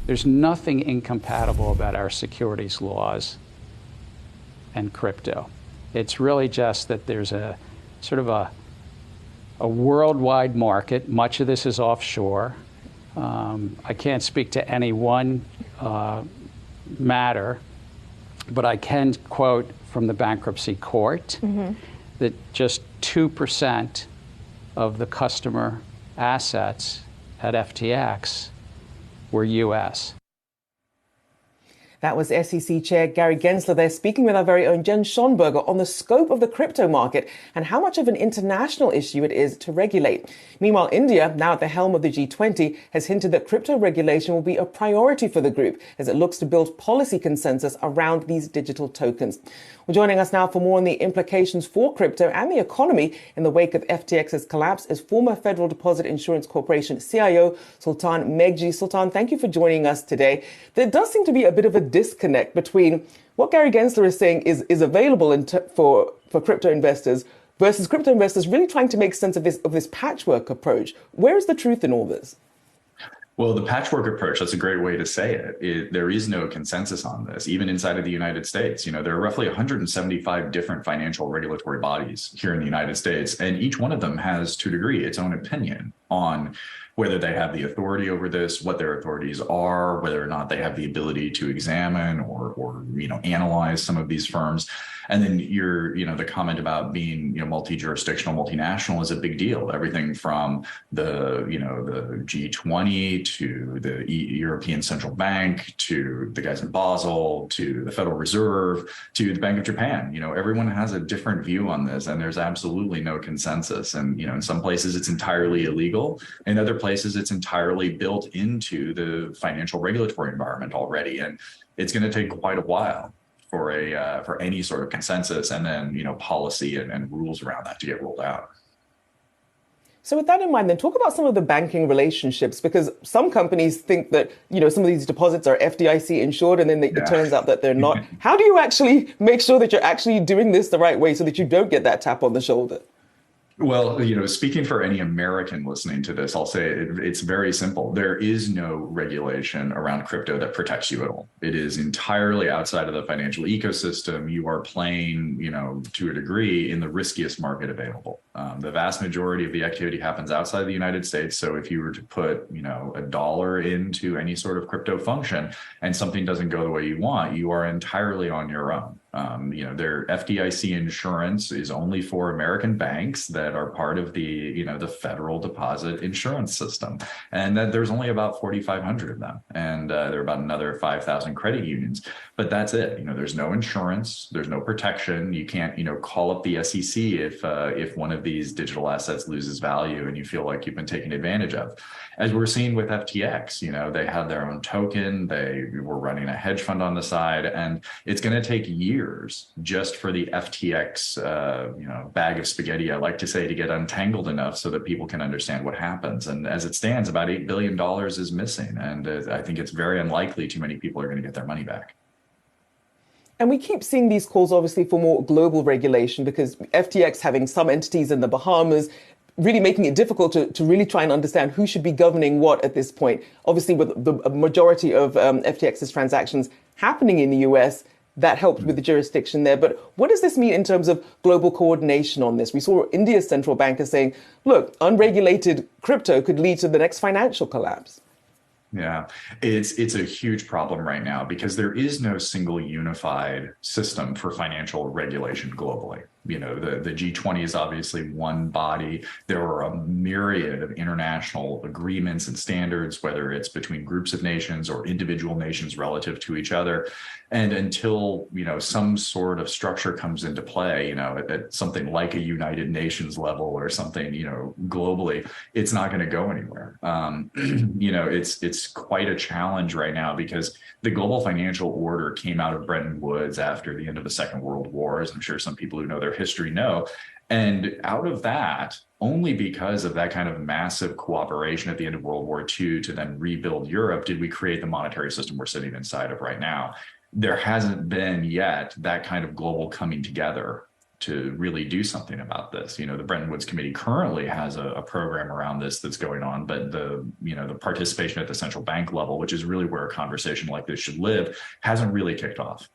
There's nothing incompatible about our securities laws and crypto. It's really just that there's a sort of a worldwide market. Much of this is offshore. I can't speak to any one matter, but I can quote from the bankruptcy court that just 2% of the customer assets at FTX were U.S. That was SEC Chair Gary Gensler there speaking with our very own Jen Schonberger on the scope of the crypto market and how much of an international issue it is to regulate. Meanwhile, India, now at the helm of the G20, has hinted that crypto regulation will be a priority for the group as it looks to build policy consensus around these digital tokens. Well, joining us now for more on the implications for crypto and the economy in the wake of FTX's collapse is former Federal Deposit Insurance Corporation CIO Sultan Meghji. Sultan, thank you for joining us today. There does seem to be a bit of a disconnect between what Gary Gensler is saying is available for crypto investors versus crypto investors really trying to make sense of this patchwork approach. Where is the truth in all this? Well, the patchwork approach, that's a great way to say it. There is no consensus on this, even inside of the United States. There are roughly 175 different financial regulatory bodies here in the United States, and each one of them has, to a degree, its own opinion on whether they have the authority over this, what their authorities are, whether or not they have the ability to examine or analyze some of these firms. And then the comment about being, multi-jurisdictional, multinational is a big deal. Everything from the G20 to the European Central Bank to the guys in Basel to the Federal Reserve to the Bank of Japan. Everyone has a different view on this, and there's absolutely no consensus. And, in some places it's entirely illegal. In other places it's entirely built into the financial regulatory environment already. And it's going to take quite a while for any sort of consensus and then, policy and rules around that to get rolled out. So with that in mind, then talk about some of the banking relationships, because some companies think that, some of these deposits are FDIC insured, and then it turns out that they're not. How do you actually make sure that you're actually doing this the right way so that you don't get that tap on the shoulder? Well, speaking for any American listening to this, I'll say it's very simple. There is no regulation around crypto that protects you at all. It is entirely outside of the financial ecosystem. You are playing, to a degree, in the riskiest market available. The vast majority of the activity happens outside the United States. So if you were to put, $1 into any sort of crypto function and something doesn't go the way you want, you are entirely on your own. Their FDIC insurance is only for American banks that are part of the Federal Deposit Insurance System, and that there's only about 4,500 of them, and there are about another 5,000 credit unions. But that's it. There's no insurance, there's no protection. You can't call up the SEC if one of these digital assets loses value and you feel like you've been taken advantage of. As we're seeing with FTX, they had their own token, they were running a hedge fund on the side, and it's going to take years just for the FTX, bag of spaghetti, I like to say, to get untangled enough so that people can understand what happens. And as it stands, about $8 billion is missing. And I think it's very unlikely too many people are going to get their money back. And we keep seeing these calls, obviously, for more global regulation, because FTX having some entities in the Bahamas, really making it difficult to really try and understand who should be governing what at this point. Obviously, with the majority of FTX's transactions happening in the US, that helped with the jurisdiction there. But what does this mean in terms of global coordination on this? We saw India's central banker saying, look, unregulated crypto could lead to the next financial collapse. Yeah, it's a huge problem right now because there is no single unified system for financial regulation globally. The G20 is obviously one body. There are a myriad of international agreements and standards, whether it's between groups of nations or individual nations relative to each other. And until, some sort of structure comes into play, at something like a United Nations level or something, globally, it's not going to go anywhere. It's quite a challenge right now because the global financial order came out of Bretton Woods after the end of the Second World War, as I'm sure some people who know their history know. And out of that, only because of that kind of massive cooperation at the end of World War II to then rebuild Europe, did we create the monetary system we're sitting inside of right now. There hasn't been yet that kind of global coming together to really do something about this. The Bretton Woods Committee currently has a program around this that's going on, but the participation at the central bank level, which is really where a conversation like this should live, hasn't really kicked off.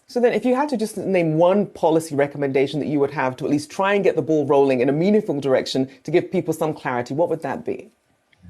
So then if you had to just name one policy recommendation that you would have to at least try and get the ball rolling in a meaningful direction to give people some clarity, what would that be?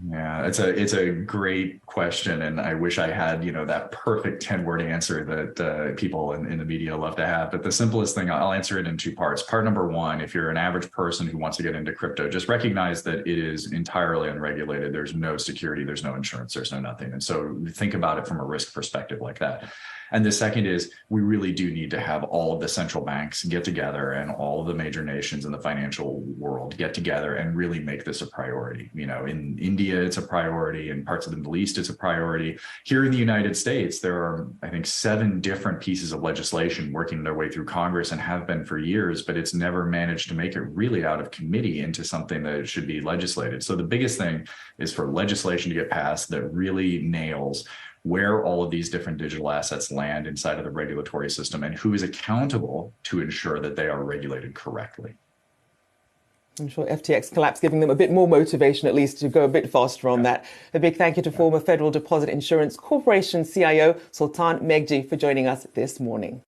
Yeah, it's a great question, and I wish I had that perfect 10-word answer that people in the media love to have. But the simplest thing, I'll answer it in two parts. Part number one: if you're an average person who wants to get into crypto, just recognize that it is entirely unregulated. There's no security, there's no insurance, there's no nothing, and so think about it from a risk perspective like that. And the second is we really do need to have all of the central banks get together and all of the major nations in the financial world get together and really make this a priority. In India, it's a priority. In parts of the Middle East, it's a priority. Here in the United States, there are, I think, 7 different pieces of legislation working their way through Congress and have been for years, but it's never managed to make it really out of committee into something that should be legislated. So the biggest thing is for legislation to get passed that really nails where all of these different digital assets land inside of the regulatory system and who is accountable to ensure that they are regulated correctly. I'm sure FTX collapse giving them a bit more motivation, at least, to go a bit faster on that. A big thank you to former Federal Deposit Insurance Corporation CIO Sultan Meghji for joining us this morning.